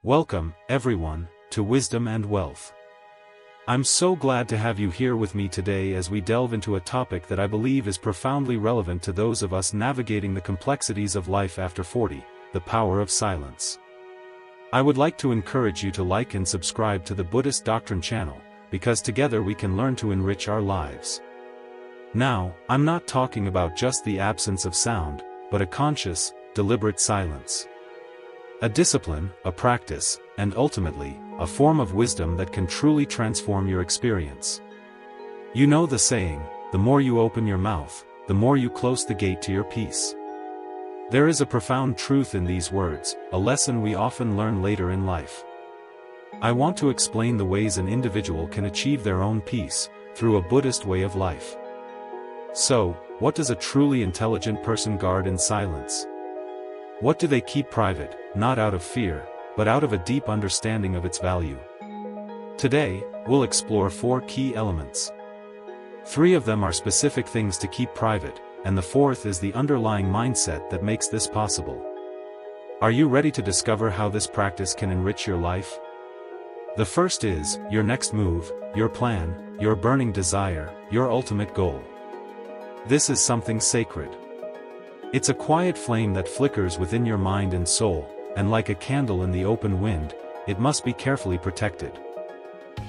Welcome, everyone, to Wisdom and Wealth. I'm so glad to have you here with me today as we delve into a topic that I believe is profoundly relevant to those of us navigating the complexities of life after 40, the power of silence. I would like to encourage you to like and subscribe to the Buddhist Doctrine channel, because together we can learn to enrich our lives. Now, I'm not talking about just the absence of sound, but a conscious, deliberate silence. A discipline, a practice, and ultimately, a form of wisdom that can truly transform your experience. You know the saying, the more you open your mouth, the more you close the gate to your peace. There is a profound truth in these words, a lesson we often learn later in life. I want to explain the ways an individual can achieve their own peace, through a Buddhist way of life. So, what does a truly intelligent person guard in silence? What do they keep private, not out of fear, but out of a deep understanding of its value? Today, we'll explore 4 key elements. 3 of them are specific things to keep private, and the 4th is the underlying mindset that makes this possible. Are you ready to discover how this practice can enrich your life? The first is, your next move, your plan, your burning desire, your ultimate goal. This is something sacred. It's a quiet flame that flickers within your mind and soul, and like a candle in the open wind, it must be carefully protected.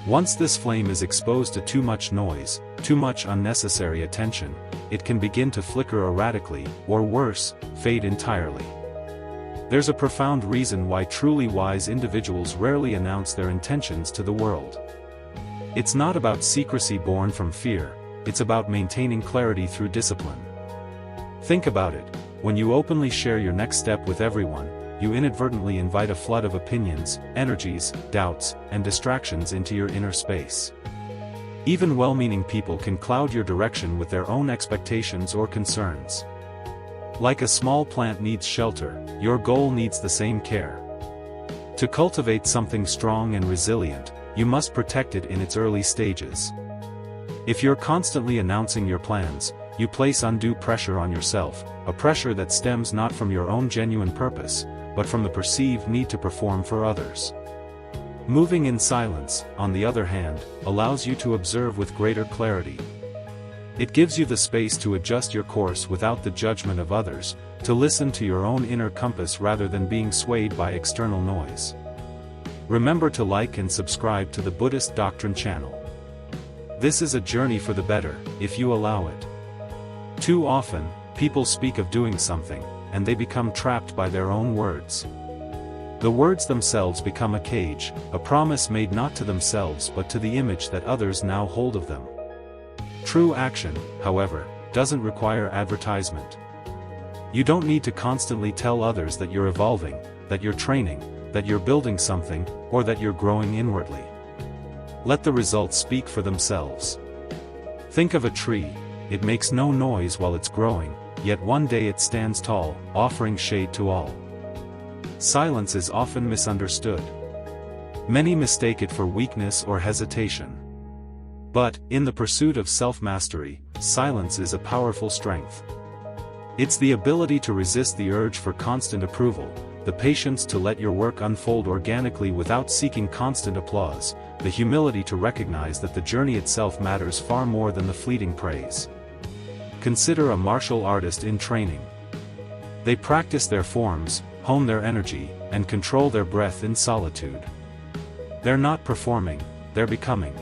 Once this flame is exposed to too much noise, too much unnecessary attention, it can begin to flicker erratically, or worse, fade entirely. There's a profound reason why truly wise individuals rarely announce their intentions to the world. It's not about secrecy born from fear, it's about maintaining clarity through discipline. Think about it, when you openly share your next step with everyone, you inadvertently invite a flood of opinions, energies, doubts, and distractions into your inner space. Even well-meaning people can cloud your direction with their own expectations or concerns. Like a small plant needs shelter, your goal needs the same care. To cultivate something strong and resilient, you must protect it in its early stages. If you're constantly announcing your plans, you place undue pressure on yourself, a pressure that stems not from your own genuine purpose, but from the perceived need to perform for others. Moving in silence, on the other hand, allows you to observe with greater clarity. It gives you the space to adjust your course without the judgment of others, to listen to your own inner compass rather than being swayed by external noise. Remember to like and subscribe to the Buddhist Doctrine channel. This is a journey for the better, if you allow it. Too often, people speak of doing something, and they become trapped by their own words. The words themselves become a cage, a promise made not to themselves but to the image that others now hold of them. True action, however, doesn't require advertisement. You don't need to constantly tell others that you're evolving, that you're training, that you're building something, or that you're growing inwardly. Let the results speak for themselves. Think of a tree. It makes no noise while it's growing, yet one day it stands tall, offering shade to all. Silence is often misunderstood. Many mistake it for weakness or hesitation. But, in the pursuit of self-mastery, silence is a powerful strength. It's the ability to resist the urge for constant approval, the patience to let your work unfold organically without seeking constant applause, the humility to recognize that the journey itself matters far more than the fleeting praise. Consider a martial artist in training. They practice their forms, hone their energy, and control their breath in solitude. They're not performing, they're becoming.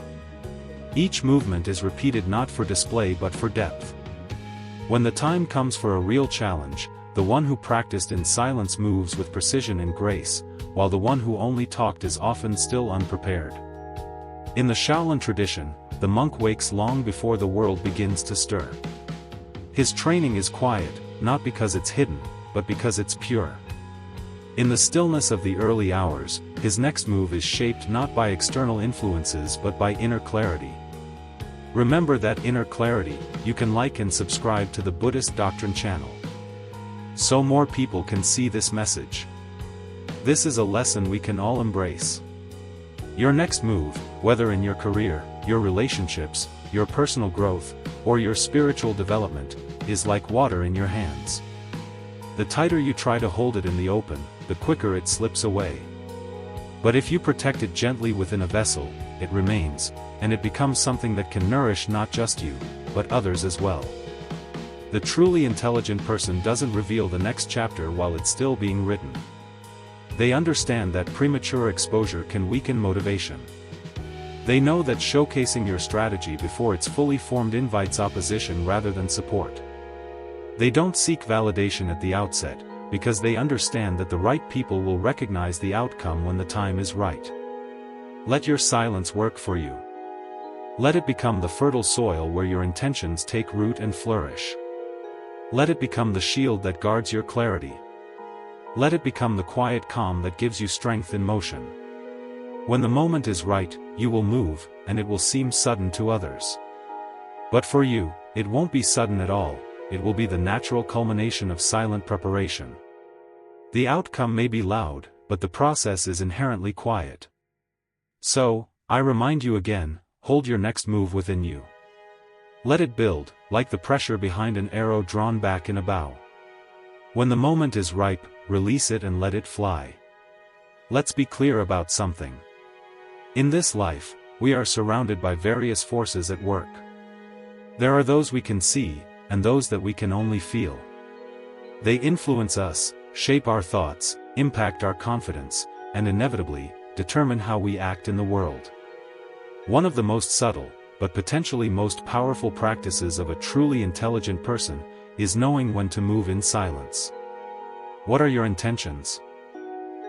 Each movement is repeated not for display but for depth. When the time comes for a real challenge, the one who practiced in silence moves with precision and grace, while the one who only talked is often still unprepared. In the Shaolin tradition, the monk wakes long before the world begins to stir. His training is quiet, not because it's hidden, but because it's pure. In the stillness of the early hours, his next move is shaped not by external influences but by inner clarity. Remember that inner clarity. You can like and subscribe to the Buddhist Doctrine channel, so more people can see this message. This is a lesson we can all embrace. Your next move, whether in your career, your relationships, your personal growth, or your spiritual development, is like water in your hands. The tighter you try to hold it in the open, the quicker it slips away. But if you protect it gently within a vessel, it remains, and it becomes something that can nourish not just you, but others as well. The truly intelligent person doesn't reveal the next chapter while it's still being written. They understand that premature exposure can weaken motivation. They know that showcasing your strategy before it's fully formed invites opposition rather than support. They don't seek validation at the outset, because they understand that the right people will recognize the outcome when the time is right. Let your silence work for you. Let it become the fertile soil where your intentions take root and flourish. Let it become the shield that guards your clarity. Let it become the quiet calm that gives you strength in motion. When the moment is right, you will move, and it will seem sudden to others. But for you, it won't be sudden at all, it will be the natural culmination of silent preparation. The outcome may be loud, but the process is inherently quiet. So, I remind you again, hold your next move within you. Let it build, like the pressure behind an arrow drawn back in a bow. When the moment is ripe, release it and let it fly. Let's be clear about something. In this life, we are surrounded by various forces at work. There are those we can see, and those that we can only feel. They influence us, shape our thoughts, impact our confidence, and inevitably, determine how we act in the world. One of the most subtle, but potentially most powerful practices of a truly intelligent person, is knowing when to move in silence. What are your intentions?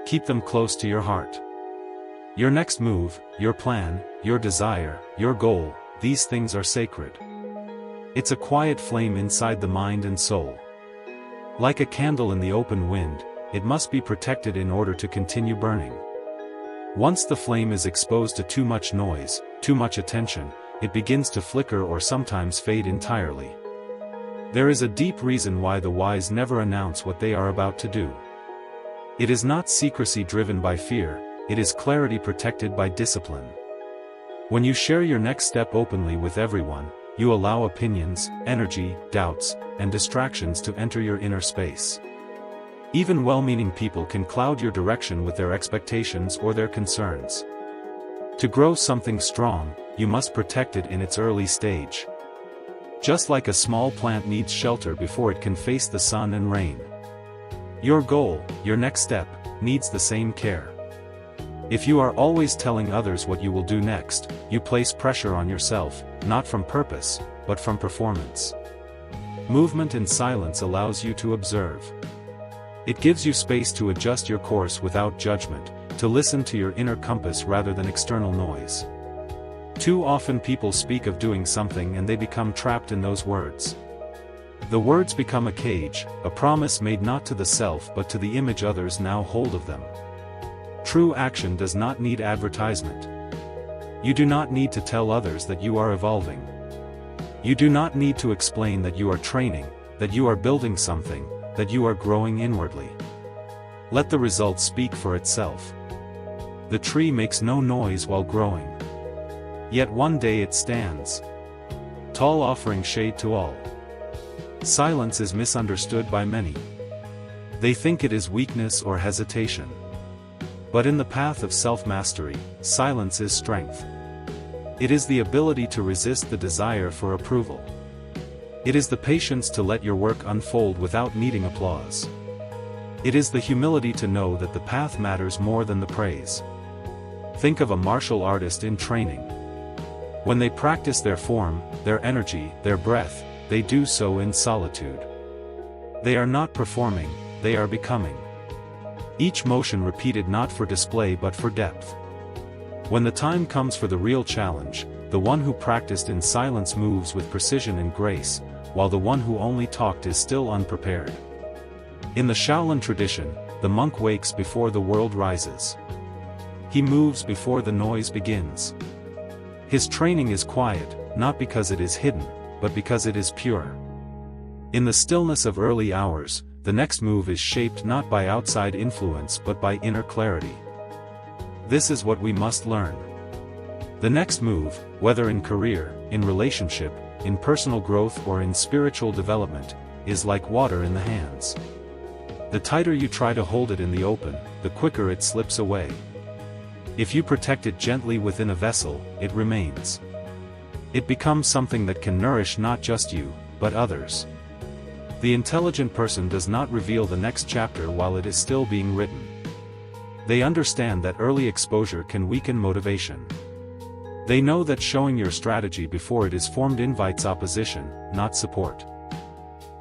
Keep them close to your heart. Your next move, your plan, your desire, your goal, these things are sacred. It's a quiet flame inside the mind and soul. Like a candle in the open wind, it must be protected in order to continue burning. Once the flame is exposed to too much noise, too much attention, it begins to flicker or sometimes fade entirely. There is a deep reason why the wise never announce what they are about to do. It is not secrecy driven by fear, it is clarity protected by discipline. When you share your next step openly with everyone, you allow opinions, energy, doubts, and distractions to enter your inner space. Even well-meaning people can cloud your direction with their expectations or their concerns. To grow something strong, you must protect it in its early stage. Just like a small plant needs shelter before it can face the sun and rain. Your goal, your next step, needs the same care. If you are always telling others what you will do next, you place pressure on yourself, not from purpose, but from performance. Movement in silence allows you to observe. It gives you space to adjust your course without judgment, to listen to your inner compass rather than external noise. Too often people speak of doing something and they become trapped in those words. The words become a cage, a promise made not to the self but to the image others now hold of them. True action does not need advertisement. You do not need to tell others that you are evolving. You do not need to explain that you are training, that you are building something, that you are growing inwardly. Let the result speak for itself. The tree makes no noise while growing. Yet one day it stands, tall, offering shade to all. Silence is misunderstood by many. They think it is weakness or hesitation. But in the path of self-mastery, silence is strength. It is the ability to resist the desire for approval. It is the patience to let your work unfold without needing applause. It is the humility to know that the path matters more than the praise. Think of a martial artist in training. When they practice their form, their energy, their breath, they do so in solitude. They are not performing, they are becoming. Each motion repeated not for display but for depth. When the time comes for the real challenge, the one who practiced in silence moves with precision and grace, while the one who only talked is still unprepared. In the Shaolin tradition, the monk wakes before the world rises. He moves before the noise begins. His training is quiet, not because it is hidden, but because it is pure. In the stillness of early hours, the next move is shaped not by outside influence but by inner clarity. This is what we must learn. The next move, whether in career, in relationship, in personal growth or in spiritual development, is like water in the hands. The tighter you try to hold it in the open, the quicker it slips away. If you protect it gently within a vessel, it remains. It becomes something that can nourish not just you, but others. The intelligent person does not reveal the next chapter while it is still being written. They understand that early exposure can weaken motivation. They know that showing your strategy before it is formed invites opposition, not support.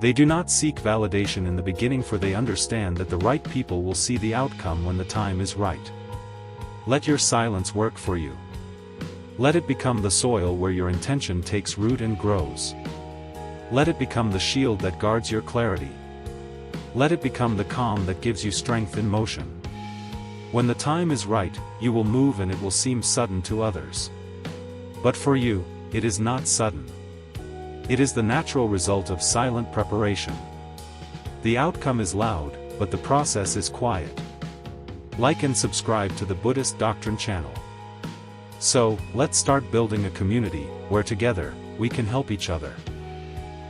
They do not seek validation in the beginning, for they understand that the right people will see the outcome when the time is right. Let your silence work for you. Let it become the soil where your intention takes root and grows. Let it become the shield that guards your clarity. Let it become the calm that gives you strength in motion. When the time is right, you will move and it will seem sudden to others. But for you, it is not sudden. It is the natural result of silent preparation. The outcome is loud, but the process is quiet. Like and subscribe to the Buddhist Doctrine channel. So, let's start building a community, where together, we can help each other.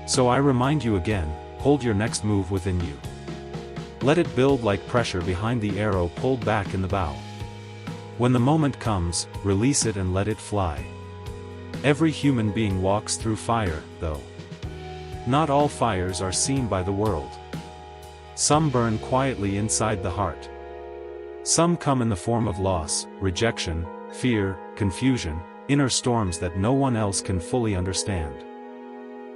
So I remind you again, hold your next move within you. Let it build like pressure behind the arrow pulled back in the bow. When the moment comes, release it and let it fly. Every human being walks through fire, though. Not all fires are seen by the world. Some burn quietly inside the heart. Some come in the form of loss, rejection, fear, confusion, inner storms that no one else can fully understand.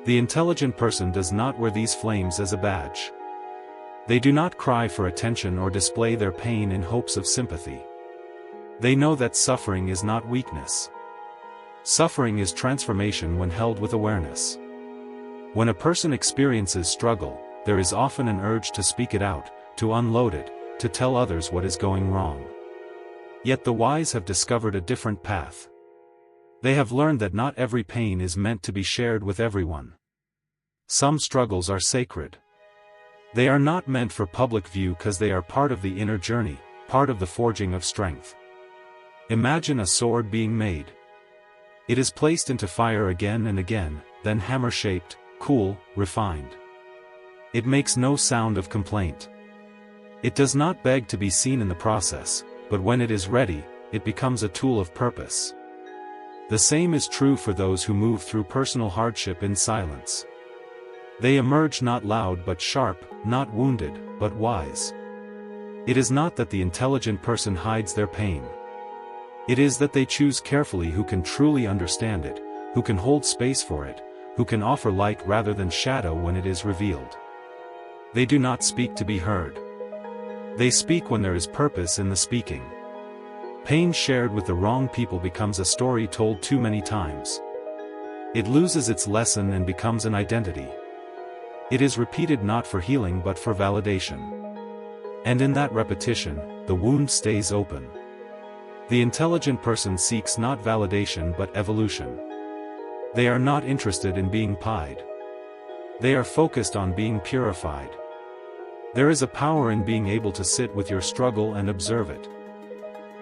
The intelligent person does not wear these flames as a badge. They do not cry for attention or display their pain in hopes of sympathy. They know that suffering is not weakness. Suffering is transformation when held with awareness. When a person experiences struggle, there is often an urge to speak it out, to unload it, to tell others what is going wrong. Yet the wise have discovered a different path. They have learned that not every pain is meant to be shared with everyone. Some struggles are sacred. They are not meant for public view because they are part of the inner journey, part of the forging of strength. Imagine a sword being made. It is placed into fire again and again, then hammer-shaped, cool, refined. It makes no sound of complaint. It does not beg to be seen in the process, but when it is ready, it becomes a tool of purpose. The same is true for those who move through personal hardship in silence. They emerge not loud but sharp, not wounded, but wise. It is not that the intelligent person hides their pain. It is that they choose carefully who can truly understand it, who can hold space for it, who can offer light rather than shadow when it is revealed. They do not speak to be heard. They speak when there is purpose in the speaking. Pain shared with the wrong people becomes a story told too many times. It loses its lesson and becomes an identity. It is repeated not for healing but for validation. And in that repetition, the wound stays open. The intelligent person seeks not validation but evolution. They are not interested in being pied. They are focused on being purified. There is a power in being able to sit with your struggle and observe it.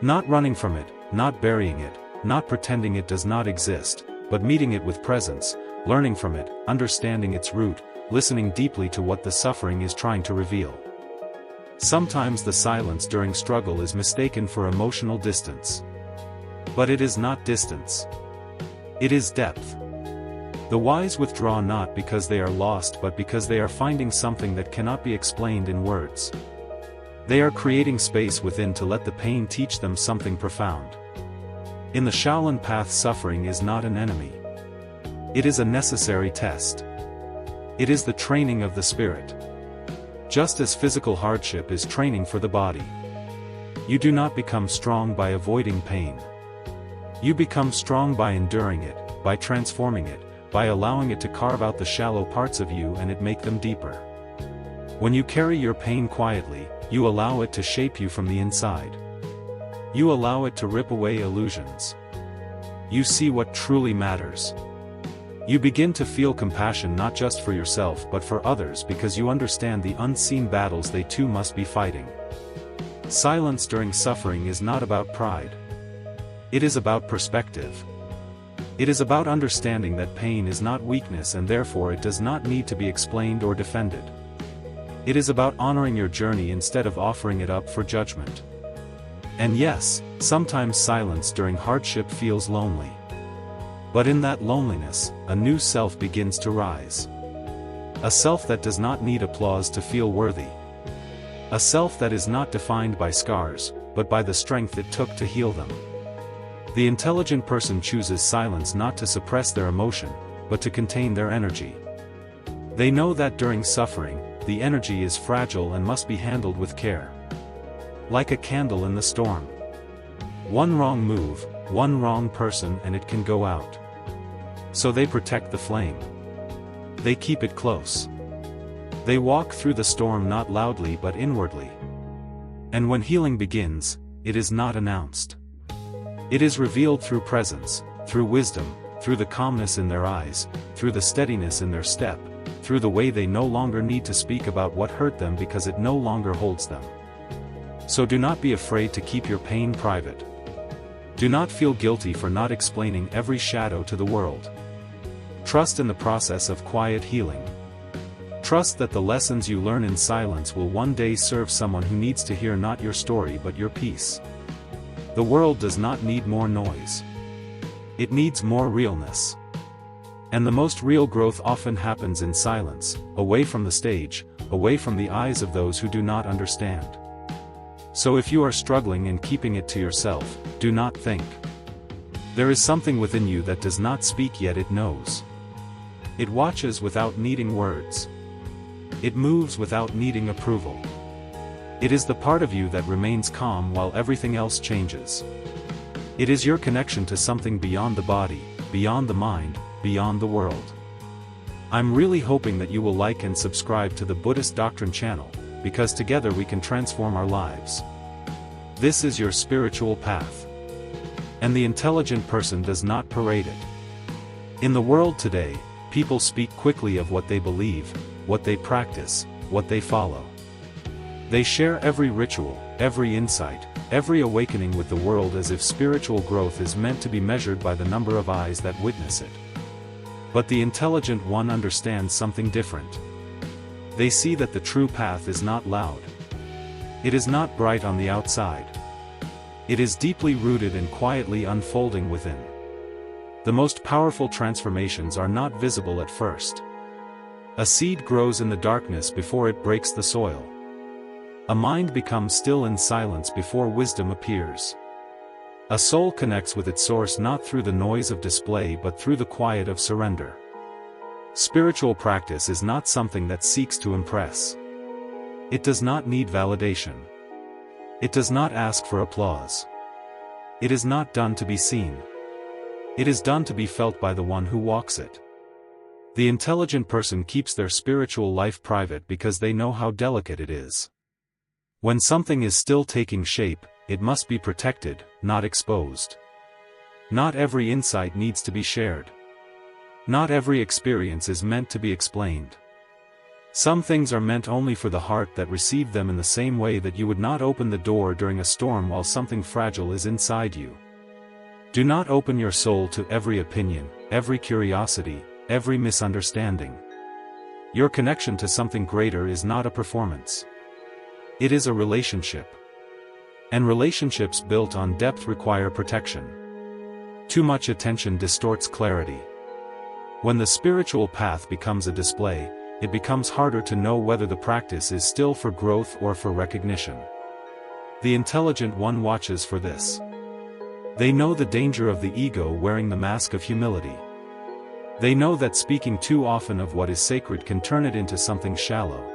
Not running from it, not burying it, not pretending it does not exist, but meeting it with presence, learning from it, understanding its root, listening deeply to what the suffering is trying to reveal. Sometimes the silence during struggle is mistaken for emotional distance. But it is not distance. It is depth. The wise withdraw not because they are lost but because they are finding something that cannot be explained in words. They are creating space within to let the pain teach them something profound. In the Shaolin path, suffering is not an enemy. It is a necessary test. It is the training of the spirit. Just as physical hardship is training for the body. You do not become strong by avoiding pain. You become strong by enduring it, by transforming it, by allowing it to carve out the shallow parts of you and it make them deeper. When you carry your pain quietly, you allow it to shape you from the inside. You allow it to rip away illusions. You see what truly matters. You begin to feel compassion not just for yourself but for others because you understand the unseen battles they too must be fighting. Silence during suffering is not about pride. It is about perspective. It is about understanding that pain is not weakness and therefore it does not need to be explained or defended. It is about honoring your journey instead of offering it up for judgment. And yes, sometimes silence during hardship feels lonely. But in that loneliness, a new self begins to rise. A self that does not need applause to feel worthy. A self that is not defined by scars, but by the strength it took to heal them. The intelligent person chooses silence not to suppress their emotion, but to contain their energy. They know that during suffering, the energy is fragile and must be handled with care. Like a candle in the storm. One wrong move, one wrong person and it can go out. So they protect the flame. They keep it close. They walk through the storm not loudly but inwardly. And when healing begins, it is not announced. It is revealed through presence, through wisdom, through the calmness in their eyes, through the steadiness in their step, through the way they no longer need to speak about what hurt them because it no longer holds them. So do not be afraid to keep your pain private. Do not feel guilty for not explaining every shadow to the world. Trust in the process of quiet healing. Trust that the lessons you learn in silence will one day serve someone who needs to hear not your story but your peace. The world does not need more noise. It needs more realness. And the most real growth often happens in silence, away from the stage, away from the eyes of those who do not understand. So if you are struggling in keeping it to yourself, do not think. There is something within you that does not speak yet it knows. It watches without needing words. It moves without needing approval. It is the part of you that remains calm while everything else changes. It is your connection to something beyond the body, beyond the mind, beyond the world. I'm really hoping that you will like and subscribe to the Buddhist Doctrine channel, because together we can transform our lives. This is your spiritual path. And the intelligent person does not parade it. In the world today, people speak quickly of what they believe, what they practice, what they follow. They share every ritual, every insight, every awakening with the world as if spiritual growth is meant to be measured by the number of eyes that witness it. But the intelligent one understands something different. They see that the true path is not loud. It is not bright on the outside. It is deeply rooted and quietly unfolding within. The most powerful transformations are not visible at first. A seed grows in the darkness before it breaks the soil. A mind becomes still in silence before wisdom appears. A soul connects with its source not through the noise of display but through the quiet of surrender. Spiritual practice is not something that seeks to impress. It does not need validation. It does not ask for applause. It is not done to be seen. It is done to be felt by the one who walks it. The intelligent person keeps their spiritual life private because they know how delicate it is. When something is still taking shape, it must be protected, not exposed. Not every insight needs to be shared. Not every experience is meant to be explained. Some things are meant only for the heart that received them, in the same way that you would not open the door during a storm while something fragile is inside you. Do not open your soul to every opinion, every curiosity, every misunderstanding. Your connection to something greater is not a performance. It is a relationship. And relationships built on depth require protection. Too much attention distorts clarity. When the spiritual path becomes a display, it becomes harder to know whether the practice is still for growth or for recognition. The intelligent one watches for this. They know the danger of the ego wearing the mask of humility. They know that speaking too often of what is sacred can turn it into something shallow.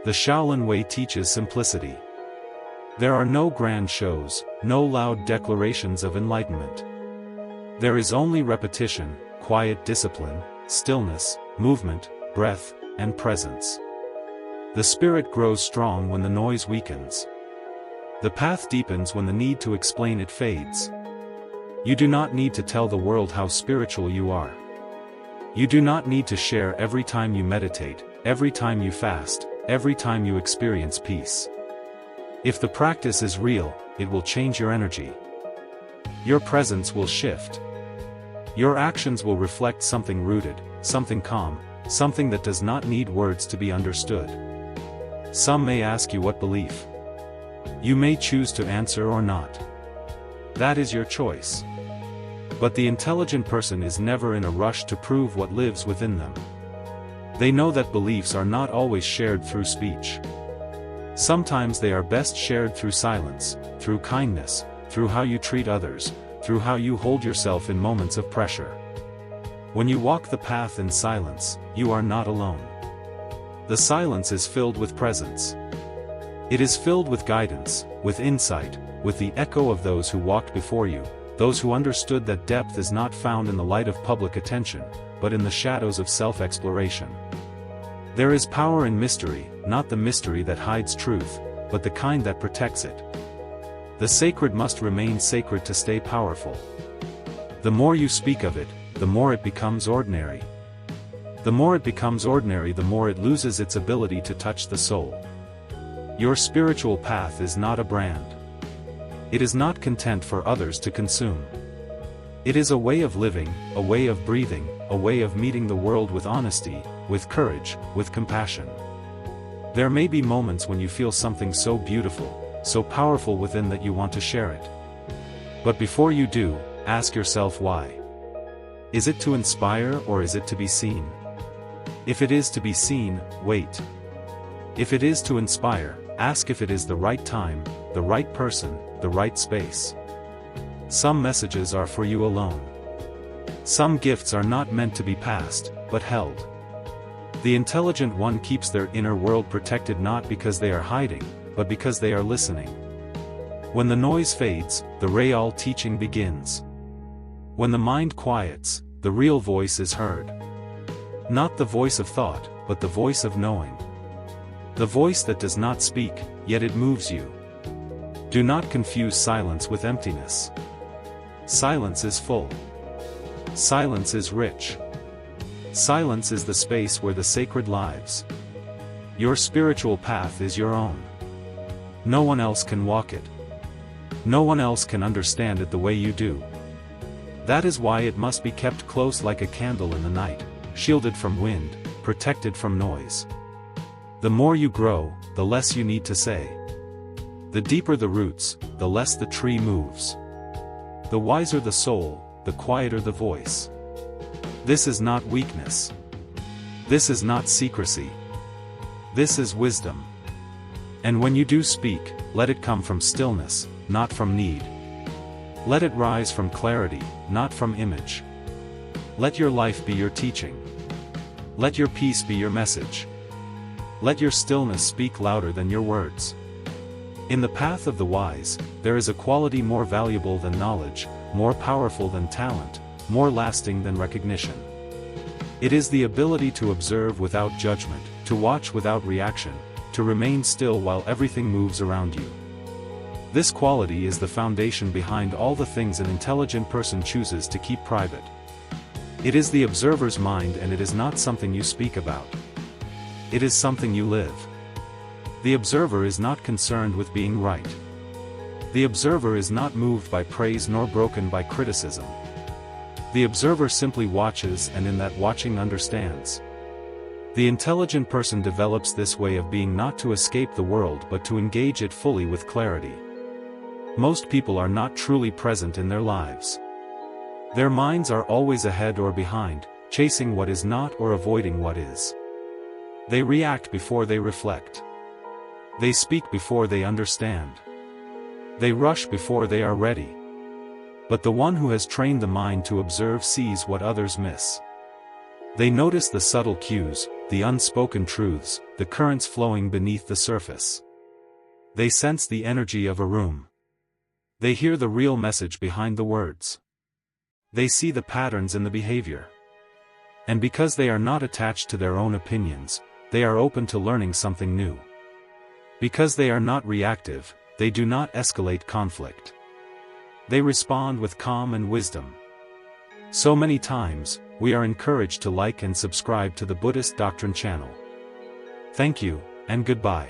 The Shaolin Way teaches simplicity. There are no grand shows, no loud declarations of enlightenment. There is only repetition, quiet discipline, stillness, movement, breath, and presence. The spirit grows strong when the noise weakens. The path deepens when the need to explain it fades. You do not need to tell the world how spiritual you are. You do not need to share every time you meditate, every time you fast, every time you experience peace. If the practice is real, it will change your energy. Your presence will shift. Your actions will reflect something rooted, something calm, something that does not need words to be understood. Some may ask you what belief. You may choose to answer or not. That is your choice. But the intelligent person is never in a rush to prove what lives within them. They know that beliefs are not always shared through speech. Sometimes they are best shared through silence, through kindness, through how you treat others, through how you hold yourself in moments of pressure. When you walk the path in silence, you are not alone. The silence is filled with presence. It is filled with guidance, with insight, with the echo of those who walked before you, those who understood that depth is not found in the light of public attention, but in the shadows of self-exploration. There is power in mystery, not the mystery that hides truth, but the kind that protects it. The sacred must remain sacred to stay powerful. The more you speak of it, the more it becomes ordinary. The more it becomes ordinary, the more it loses its ability to touch the soul. Your spiritual path is not a brand. It is not content for others to consume. It is a way of living, a way of breathing, a way of meeting the world with honesty, with courage, with compassion. There may be moments when you feel something so beautiful, so powerful within that you want to share it. But before you do, ask yourself why. Is it to inspire or is it to be seen? If it is to be seen, wait. If it is to inspire, ask if it is the right time, the right person, the right space. Some messages are for you alone. Some gifts are not meant to be passed, but held. The intelligent one keeps their inner world protected not because they are hiding, but because they are listening. When the noise fades, the real teaching begins. When the mind quiets, the real voice is heard. Not the voice of thought, but the voice of knowing. The voice that does not speak, yet it moves you. Do not confuse silence with emptiness. Silence is full. Silence is rich. Silence is the space where the sacred lives. Your spiritual path is your own. No one else can walk it. No one else can understand it the way you do. That is why it must be kept close like a candle in the night, shielded from wind, protected from noise. The more you grow, the less you need to say. The deeper the roots, the less the tree moves. The wiser the soul, the quieter the voice. This is not weakness. This is not secrecy. This is wisdom. And when you do speak, let it come from stillness, not from need. Let it rise from clarity, not from image. Let your life be your teaching. Let your peace be your message. Let your stillness speak louder than your words. In the path of the wise, there is a quality more valuable than knowledge, more powerful than talent, more lasting than recognition. It is the ability to observe without judgment, to watch without reaction, to remain still while everything moves around you. This quality is the foundation behind all the things an intelligent person chooses to keep private. It is the observer's mind, and it is not something you speak about. It is something you live. The observer is not concerned with being right. The observer is not moved by praise nor broken by criticism. The observer simply watches, and in that watching understands. The intelligent person develops this way of being not to escape the world but to engage it fully with clarity. Most people are not truly present in their lives. Their minds are always ahead or behind, chasing what is not or avoiding what is. They react before they reflect. They speak before they understand. They rush before they are ready. But the one who has trained the mind to observe sees what others miss. They notice the subtle cues, the unspoken truths, the currents flowing beneath the surface. They sense the energy of a room. They hear the real message behind the words. They see the patterns in the behavior. And because they are not attached to their own opinions, they are open to learning something new. Because they are not reactive, they do not escalate conflict. They respond with calm and wisdom. So many times, we are encouraged to like and subscribe to the Buddhist Doctrine channel. Thank you, and goodbye.